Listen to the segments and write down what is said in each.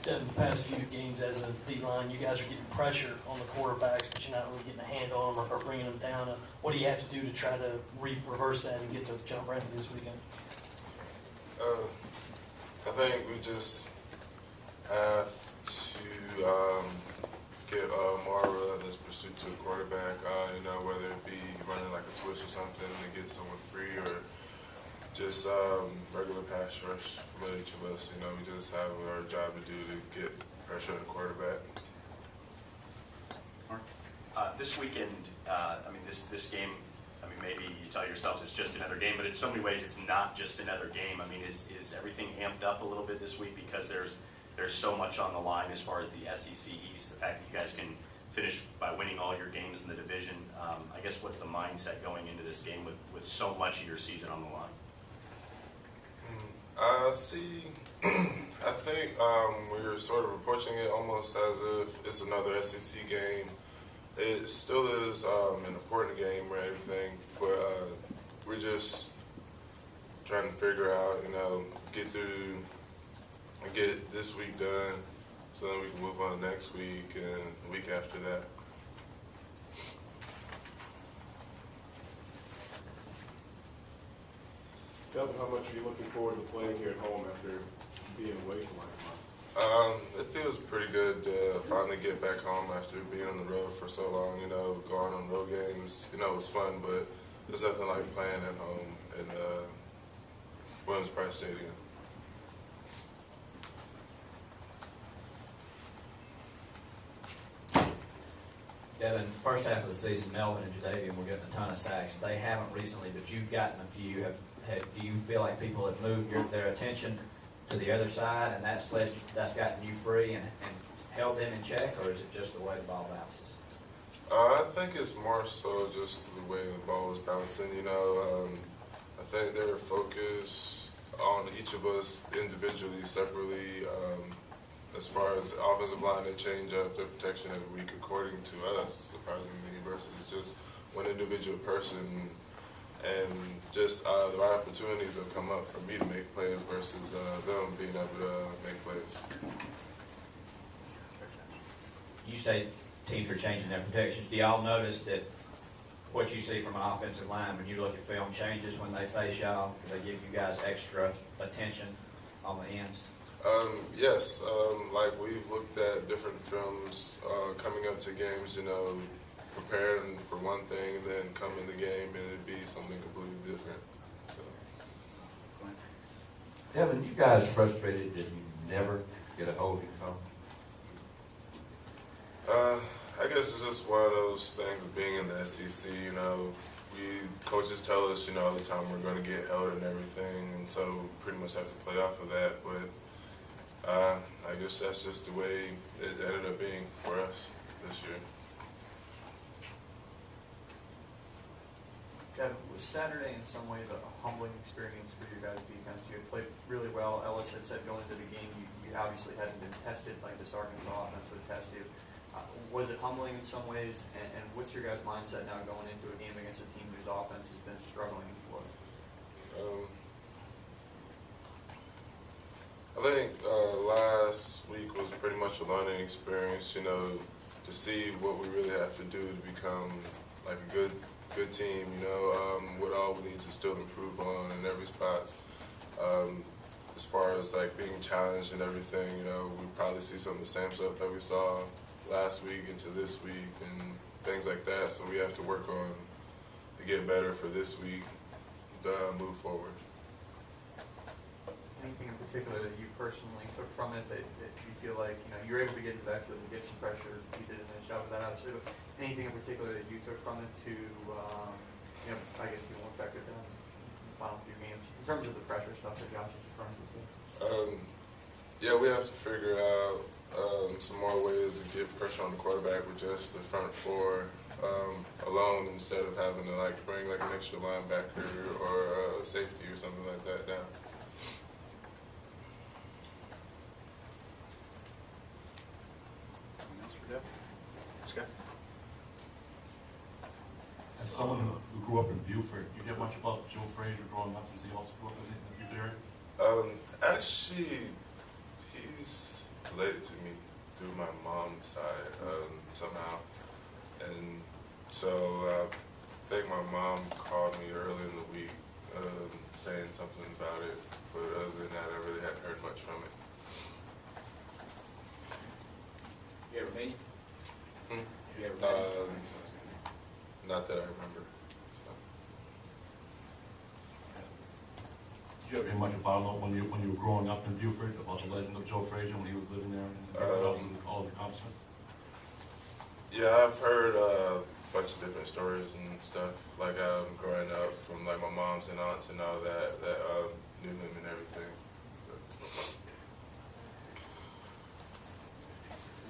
In the past few games as a D-line, you guys are getting pressure on the quarterbacks, but you're not really getting a hand on them or bringing them down. What do you have to do to try to reverse that and get to jump right this weekend? I think we just have to get more relentless pursuit to the quarterback, whether it be running like a twist or something to get someone free or just regular pass rush from each of us. We just have our job to do to get pressure on the quarterback. This weekend, this game, maybe you tell yourselves it's just another game, but in so many ways it's not just another game. Is everything amped up a little bit this week because there's so much on the line as far as the SEC East, the fact that you guys can finish by winning all your games in the division? I guess what's the mindset going into this game with so much of your season on the line? I think we're sort of approaching it almost as if it's another SEC game. It still is an important game or everything, but we're just trying to figure out, get through and get this week done so then we can move on to next week and the week after that. Devin, how much are you looking forward to playing here at home after being away for like a month? It feels pretty good to finally get back home after being on the road for so long. Going on road games, it was fun, but there's nothing like playing at home in Williams Brice Stadium. Devin, first half of the season, Melvin and Jadavian were getting a ton of sacks. They haven't recently, but you've gotten a few. Do you feel like people have moved their attention to the other side, and that's gotten you free and held them in check, or is it just the way the ball bounces? I think it's more so just the way the ball is bouncing. I think they're focused on each of us individually, separately. As far as the offensive line, they change up their protection every week according to us, surprisingly, versus just one individual person. And just the right opportunities have come up for me to make plays versus them being able to make plays. You say teams are changing their protections. Do y'all notice that what you see from an offensive line when you look at film changes when they face y'all? Do they give you guys extra attention on the ends? Yes. Like we've looked at different films coming up to games, preparing for one thing and then come in the game and it'd be something completely different. So. Devin, you guys frustrated that you never get a holding call? I guess it's just one of those things of being in the SEC, coaches tell us, all the time we're going to get held and everything, and so we pretty much have to play off of that, but I guess that's just the way it ended up being for us this year. Devin, was Saturday in some ways a humbling experience for your guys' defense? You had played really well. Ellis had said going into the game you obviously hadn't been tested like this Arkansas offense would test you. Was it humbling in some ways? And what's your guys' mindset now going into a game against a team whose offense has been struggling in Florida? I think last week was pretty much a learning experience, to see what we really have to do to become like a good team, what all we need to still improve on in every spot. As far as like being challenged and everything, we probably see some of the same stuff that we saw last week into this week and things like that. So we have to work on to get better for this week to move forward. Anything in particular that you personally took from it that you feel like, you were able to get in the backfield and get some pressure? You did a nice job with that, obviously, but anything in particular that you took from it to, I guess, be more effective in the final few games in terms of the pressure stuff that Josh is referring to? Yeah, we have to figure out some more ways to get pressure on the quarterback with just the front four alone instead of having to bring an extra linebacker or a safety or something like that down. As someone who grew up in Buford, you hear much about Joe Frazier growing up since he also grew up in the Buford area? Actually, he's related to me through my mom's side somehow. And so I think my mom called me early in the week saying something about it, but other than that, I really hadn't heard much from it. You ever meet him? Hmm? You ever met him? Not that I remember. So. Did you ever hear much about him when you were growing up in Beaufort, about the legend of Joe Frazier when he was living there and all the accomplishments? Yeah, I've heard a bunch of different stories and stuff, like growing up from like my moms and aunts and all that knew him and everything. So.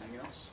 Anything else?